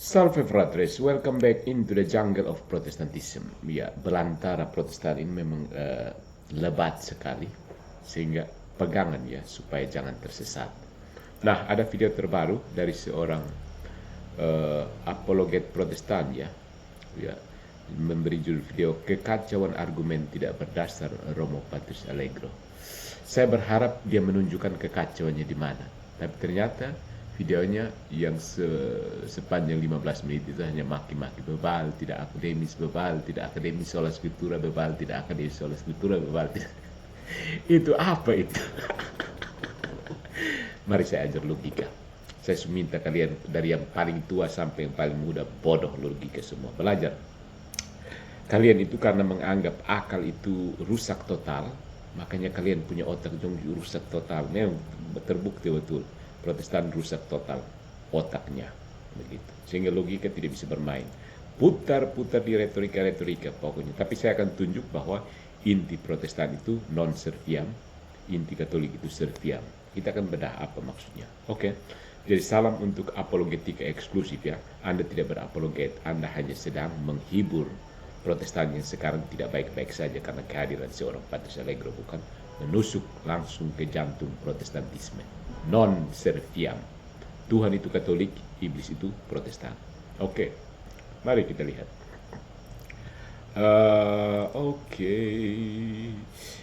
Salve fratres, welcome back into the jungle of Protestantism. Ya, belantara Protestan ini memang lebat sekali, sehingga pegangan ya supaya jangan tersesat. Nah, ada video terbaru dari seorang apologet Protestan ya, memberi judul video "Kekacauan Argumen Tidak Berdasar Romo Patrice Allegro". Saya berharap dia menunjukkan kekacauannya di mana, tapi ternyata videonya yang sepanjang 15 menit itu hanya maki-maki, bebal, tidak akademis, sola scriptura, bebal, tidak akademis, sola scriptura, bebal, tidak. Itu apa itu? Mari saya ajar logika. Saya minta kalian dari yang paling tua sampai yang paling muda, bodoh logika semua, belajar. Kalian itu karena menganggap akal itu rusak total, makanya kalian punya otak yang rusak total. Memang terbukti betul. Protestan rusak total otaknya, begitu. Sehingga logika tidak bisa bermain. Putar-putar di retorika pokoknya. Tapi saya akan tunjuk bahwa inti Protestan itu non serviam, inti Katolik itu serviam. Kita akan bedah apa maksudnya. Oke. Jadi salam untuk apologetika eksklusif ya. Anda tidak berapologet, Anda hanya sedang menghibur Protestan yang sekarang tidak baik-baik saja karena kehadiran seorang Patrice Allegro, bukan menusuk langsung ke jantung Protestantisme. Non serviam. Tuhan itu Katolik, iblis itu Protestan. Oke, mari kita lihat.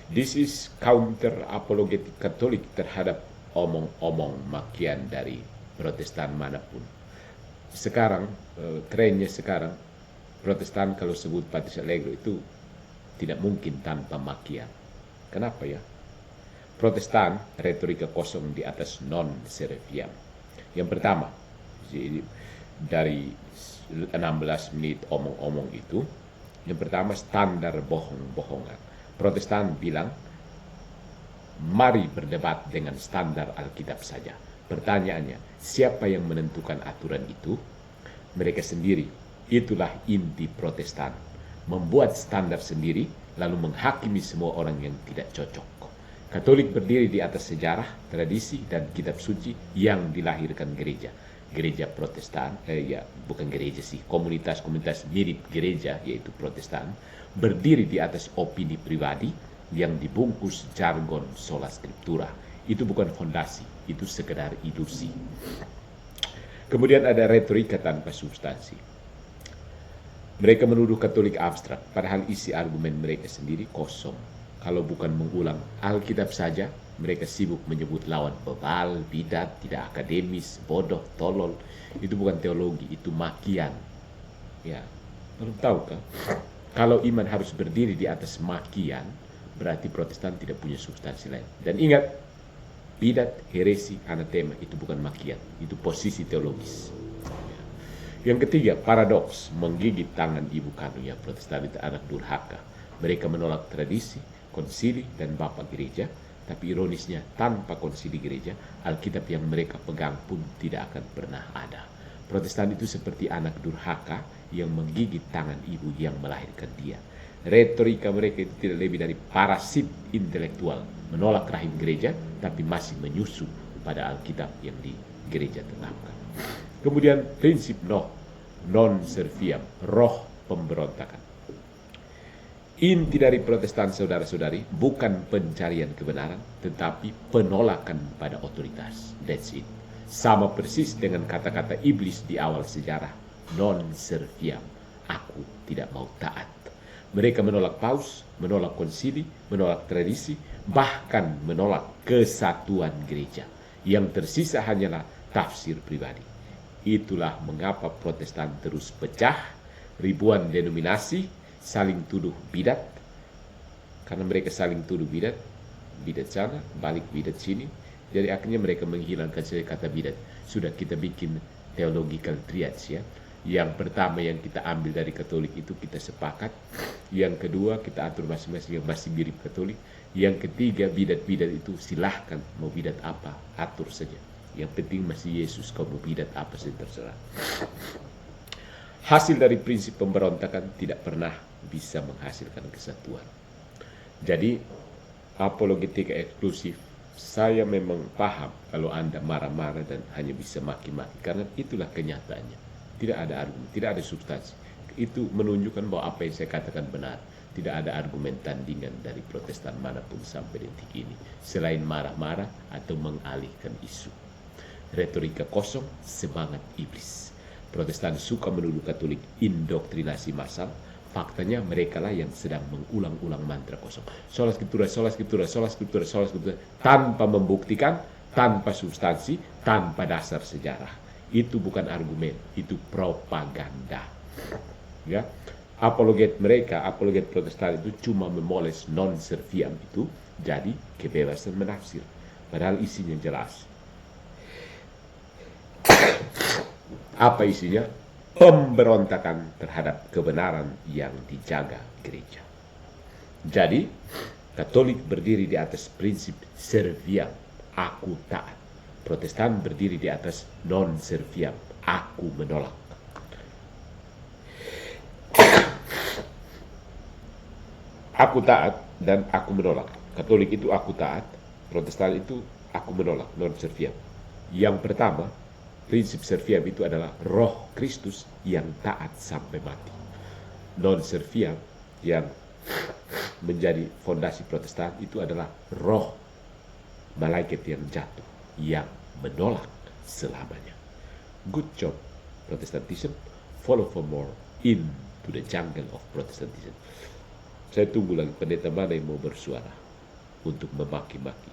This is counter apologetic Katolik terhadap omong-omong makian dari Protestan manapun. Sekarang trennya sekarang Protestan kalau sebut Patrice Allegro itu tidak mungkin tanpa makian. Kenapa ya? Protestan retorika kosong di atas non serviam. Yang pertama, dari 16 menit omong-omong itu, yang pertama standar bohong-bohongan. Protestan bilang, mari berdebat dengan standar Alkitab saja. Pertanyaannya, siapa yang menentukan aturan itu? Mereka sendiri. Itulah inti Protestan. Membuat standar sendiri, lalu menghakimi semua orang yang tidak cocok. Katolik berdiri di atas sejarah, tradisi, dan kitab suci yang dilahirkan gereja. Gereja Protestan, bukan gereja sih, komunitas-komunitas mirip gereja, yaitu Protestan, berdiri di atas opini pribadi yang dibungkus jargon sola scriptura. Itu bukan fondasi, itu sekedar ilusi. Kemudian ada retorika tanpa substansi. Mereka menuduh Katolik abstrak, padahal isi argumen mereka sendiri kosong. Kalau bukan mengulang Alkitab saja, mereka sibuk menyebut lawan bebal, bidat, tidak akademis, bodoh, tolol. Itu bukan teologi, itu makian. Ya, belum tahu kan? Kalau iman harus berdiri di atas makian, berarti Protestan tidak punya substansi lain. Dan ingat, bidat, heresi, anatema itu bukan makian, itu posisi teologis. Yang ketiga, paradoks, menggigit tangan ibu kandungnya. Protestan itu anak durhaka. Mereka menolak tradisi, konsili, dan bapak gereja, tapi ironisnya tanpa konsili gereja, Alkitab yang mereka pegang pun tidak akan pernah ada. Protestan itu seperti anak durhaka yang menggigit tangan ibu yang melahirkan dia. Retorika mereka itu tidak lebih dari parasit intelektual, menolak rahim gereja, tapi masih menyusu pada Alkitab yang di gereja tetapkan. Kemudian prinsip non serviam, roh pemberontakan. Inti dari Protestan saudara-saudari bukan pencarian kebenaran, tetapi penolakan pada otoritas. That's it. Sama persis dengan kata-kata iblis di awal sejarah. Non serviam. Aku tidak mau taat. Mereka menolak paus, menolak konsili, menolak tradisi, bahkan menolak kesatuan gereja. Yang tersisa hanyalah tafsir pribadi. Itulah mengapa Protestan terus pecah, ribuan denominasi, saling tuduh bidat, karena mereka saling tuduh bidat sana, balik bidat sini, jadi akhirnya mereka menghilangkan kata bidat. Sudah kita bikin theological triads ya. Yang pertama yang kita ambil dari Katolik itu kita sepakat, yang kedua kita atur masing-masing yang masih mirip Katolik, yang ketiga bidat-bidat itu silahkan mau bidat apa, atur saja. Yang penting masih Yesus, kau mau bidat apa saja terserah. Hasil dari prinsip pemberontakan tidak pernah bisa menghasilkan kesatuan. Jadi, apologetika eksklusif, saya memang paham kalau Anda marah-marah dan hanya bisa maki-maki, karena itulah kenyataannya. Tidak ada argumen, tidak ada substansi. Itu menunjukkan bahwa apa yang saya katakan benar. Tidak ada argumen tandingan dari Protestan manapun sampai detik ini, selain marah-marah atau mengalihkan isu. Retorika kosong, semangat iblis. Protestan suka menuduh Katolik indoktrinasi massal. Faktanya mereka lah yang sedang mengulang-ulang mantra kosong. Sola Scriptura, sola Scriptura, sola Scriptura, sola Scriptura, tanpa membuktikan, tanpa substansi, tanpa dasar sejarah. Itu bukan argumen, itu propaganda. Ya, apologet mereka, apologet Protestan itu cuma memoles non serviam itu jadi kebebasan menafsir. Padahal isinya jelas. Apa isinya? Pemberontakan terhadap kebenaran yang dijaga gereja. Jadi, Katolik berdiri di atas prinsip serviam, aku taat. Protestan berdiri di atas non serviam, aku menolak. Aku taat dan aku menolak. Katolik itu aku taat, Protestan itu aku menolak, non serviam. Yang pertama, prinsip serviam itu adalah roh Kristus yang taat sampai mati. Non serviam yang menjadi fondasi Protestan itu adalah roh malaikat yang jatuh, yang menolak selamanya. Good job, Protestantism. Follow for more into the jungle of Protestantism. Saya tunggu lagi pendeta mana yang mau bersuara untuk memaki-maki